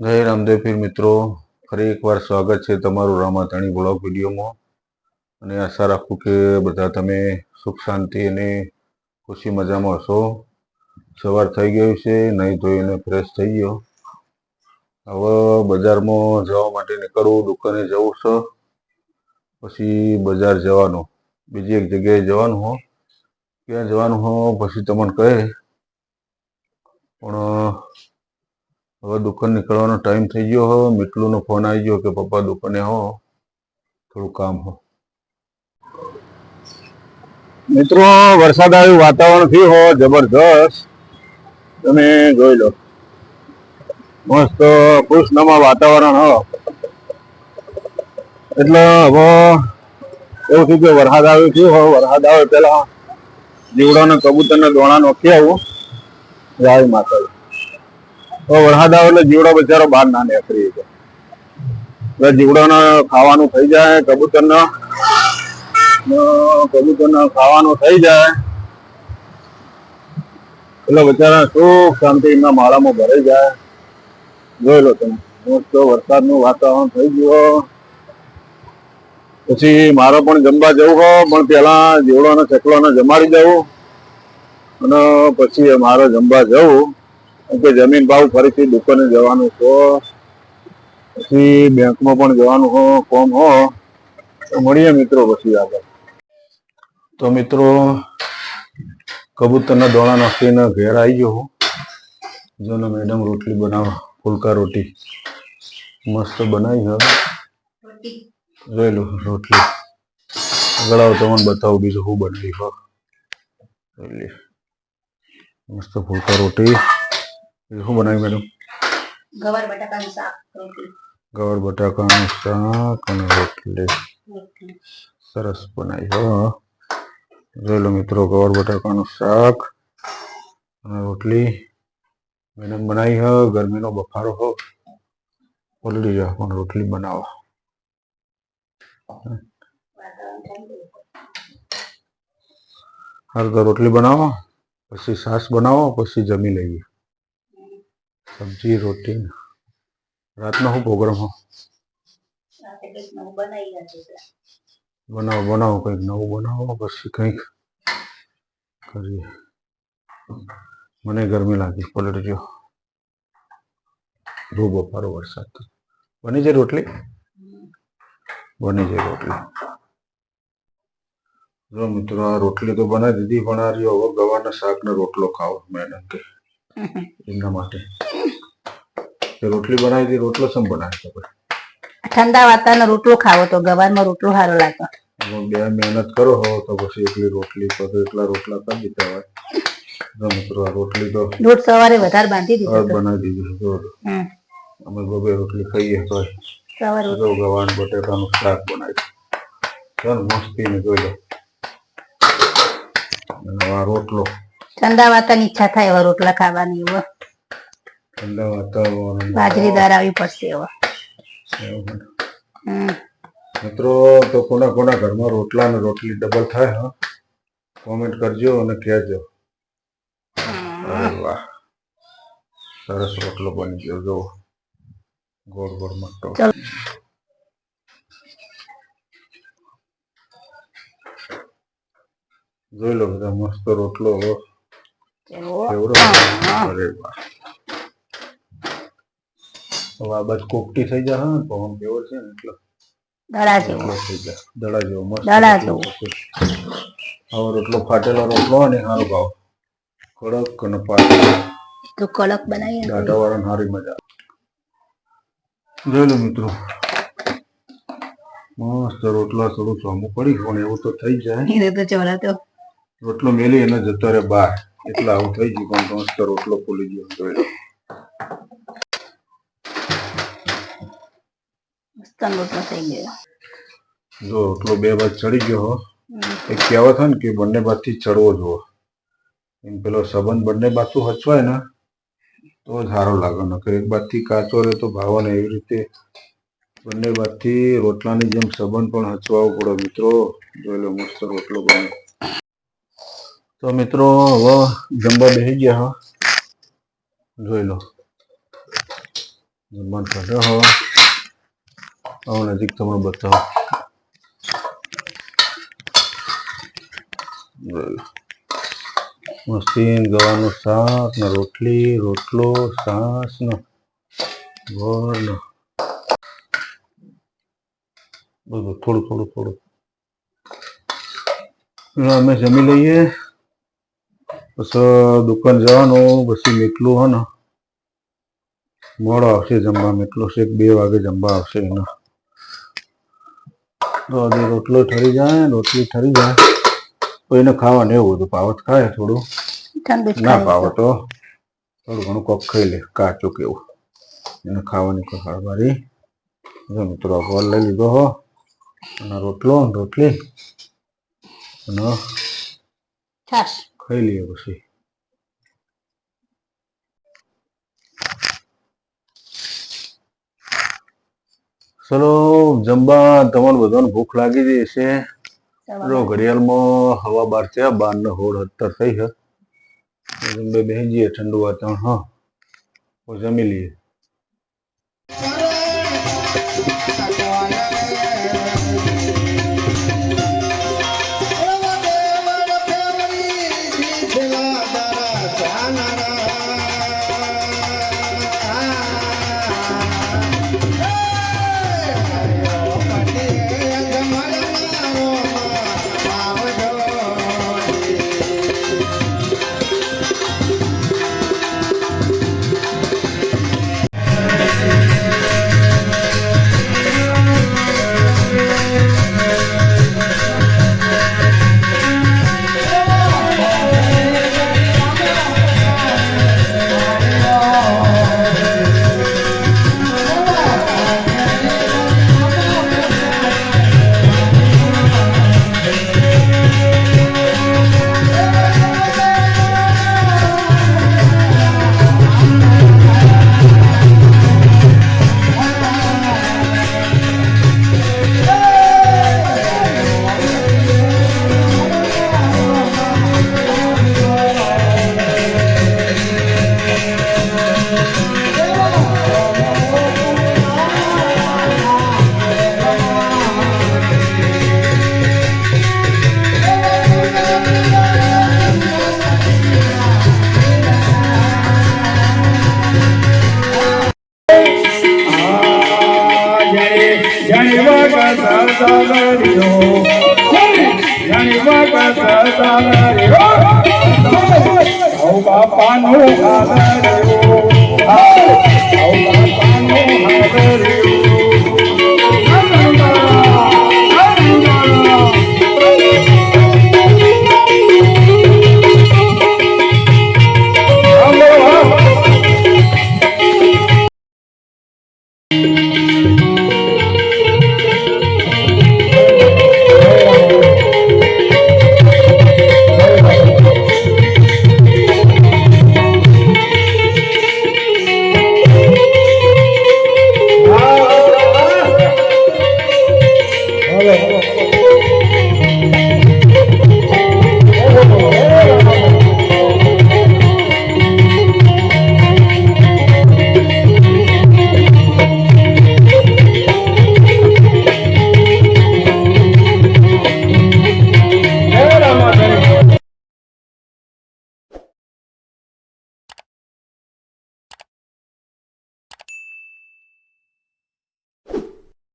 જય રામદેવ પીર મિત્રો, ફરી એકવાર સ્વાગત છે તમારું રામાધાણી બ્લોગ વિડીયોમાં. અને આશા રાખું કે બધા તમે સુખ શાંતિ અને ખુશી મજામાં હશો. સવાર થઈ ગયું છે, નહીં ધોઈને ફ્રેશ થઈ ગયો. હવે બજારમાં જવા માટે નીકળવું, દુકાને જવું છે, પછી બજાર જવાનું, બીજી એક જગ્યાએ જવાનું હો. ક્યાં જવાનું હો પછી તમને કહે, પણ હવે દુકાન નીકળવાનો ટાઈમ થઈ ગયો હો. મીટલુનો ફોન આવી ગયો કે પપ્પા દુકાને હો, થોડું કામ હો. મિત્રો વરસાદ આવ્યું, વાતાવરણ થયું હો જબરદસ્ત. તમે જોઈ લો, મસ્ત ખુશનુમા વાતાવરણ હો. એટલે હવે એવું થયું કે વરસાદ આવ્યું થયું હો. વરસાદ આવે પેલા જીવડાના કબૂતરના દોણા નોખી આવું. જય માતાજી. વરસાદ આવે એટલે જીવડો બચારો બહાર ના નીકળી જાય. એટલે જીવડાને ખાવાનું થઈ જાય, કબૂતરના ખાવાનું થઈ જાય એટલે બચારા સુખ શાંતિ એમના માળામાં ભરાઈ જાય. જોઈ લો તમે, મસ્ત વરસાદનું વાતાવરણ થઈ ગયું. પછી મારો પણ જમવા જવું હો, પણ પેલા જીવડોને ચકલોને જમાડી દઉં અને પછી મારો જમવા જવું. કે જમીન ભાવ ફરીથી દુકાને જવાનું તો પછી બેંકમાં પણ જવાનું હો, કોમ હો. તો મળીએ મિત્રો પછી આગળ. તો મિત્રો કબૂતરના દોણા નાખીને ઘેર આવી ગયો હું. જો ને મેડમ રોટલી બનાવવા, ફુલકા રોટી મસ્ત બનાવી હવે. જોઈ લો રોટલી ગળાવ તમને બતાવું બીજું શું બનાવી હો. મસ્ત ફુલકા રોટી. શું બનાવી મેડમ? ગવાર બટાકાનું શાક રોટલી. ગવાર બટાકાનું શાક અને રોટલી સરસ બનાવી હો. જોઈ લો મિત્રો, ગવાર બટાકાનું શાક અને રોટલી મેડમ બનાવી હો. ગરમીનો બફારો હો, પલળી જાય પણ રોટલી બનાવો. હાલ તો રોટલી બનાવો, પછી છાશ બનાવો, પછી જમી લઈએ. સબ્જી રોટી. રાતનો શું પ્રોગ્રામ હો? બનાવો કંઈક નવું બનાવો, પછી કંઈક કરીએ. મને ગરમી લાગી, પલળી ગયો. ધૂપ બફારો વરસાદ. બની જાય રોટલી? બની જાય રોટલી. જો મિત્રો આ રોટલી તો બનાવી દીધી, પણ આ રહ્યો હવે ગવારના શાકનો રોટલો ખાવો મેડમ કે એમના માટે રોટલી બનાવી દીધી. રોટલો શેમ બનાવી તો ઠંડા વાતાવરણ રોટલો ખાવો તો ગવારમાં રોટલો સારો લાગે. બે મહેનત કરો હો તો પછી એટલી રોટલી તો એટલા રોટલા કરી દીધા હોય. જો મિત્રો આ રોટલી તો રોટ સવારે વધારે બાંધી દીધો બનાવી દીધી. જો અમે બબે રોટલી ખાઈએ તો સવારે ગવાન બટેટાનું શાક બનાવી મસ્તી ને જોઈ લો. રોટલો ઠંડા વાતાવરણ ઈચ્છા થાય એવા રોટલા ખાવાની. ઠંડા વાતાવરણ બાજરી દાળ આવી પડશે એવા. મિત્રો તો કોના કોના ઘરમાં રોટલા અને રોટલી ડબલ થાય હા, કોમેન્ટ કરજો અને કહેજો. વાહ, સરસ રોટલો બની ગયો. જો ગોળ ગોળ મટો. જોઈ લો બધા, મસ્ત રોટલો. અરે વાહ, આ બાદ કોકટી થઈ જાય હા, પવન કેવો છે ને એટલે દડા જેવો થઈ જાય. દડા જેવો મસ્ત દડા જેવો. હવે રોટલો ફાટેલો રોટલો ને સારો ભાવ કડક અને પાતળો તો કડક બનાવીએ દાટા વાળા સારી મજા. જોઈ લો મિત્રો, મસ્ત રોટલા થોડું ચોમું પડી પણ એવું તો થઈ જાય. રોટલો મેલી એને જતો રહે બહાર, એટલે આવું થઈ ગયું. પણ મસ્ત રોટલો ફૂલી ગયો. જોઈ લો રોટલો થઈ ગયો. જો રોટલો બે બાદ ચડી ગયો હો. એક કહેવત હોય ને કે બંને બાજથી ચડવો જોવો. એમ પેલો સંબંધ બંને બાજુ હચવાય ને તો જ સારો લાગે. નકર એક બાજથી કાચો રહે તો ભાવો ને. એવી રીતે બંને બાજથી રોટલાની જેમ સંબંધ પણ હચવાવો પડે મિત્રો. જોઈ લો મસ્ત રોટલો બને. તો મિત્રો હવે જમવા બેસી ગયા હા. જોઈ લો જમવાનું પાસે હો આવો નજીક તમને બતાવો. મસ્તીન ગવાનું શાક ને રોટલી, રોટલો, છાસ ને ગોળ ને બધું થોડું થોડું થોડું. અમે જમી લઈએ પછી દુકાન જવાનું. પછી મીઠલું હે ને મોડો આવશે જમવા. મીઠલો શેક 2 વાગે જમવા આવશે. એને તો હજી રોટલો ઠરી જાય, રોટલી ઠરી જાય તો એને ખાવાનું એવું બધું પાવત ખાય. થોડું ઠંડુ જ ના ખાય પાવો તો. તો થોડું ઘણું કોક ખાઈ લે કાચું કેવું. એને ખાવાની કોઈ હળવારી. જો મિત્રો ગોળ લઈ લીધો હો અને રોટલો ને રોટલી અને છાશ. ખાઈ લઈએ પછી. ચલો જમવા. તમારે બધાને ભૂખ લાગી ગઈ છે. જો ઘડિયાળમાં 12:15 થયા. 12:16 થઈ છે. જમવા બેસી જઈએ. ઠંડુ વાતાવરણ. હા તો જમી લઈએ. બાપા નું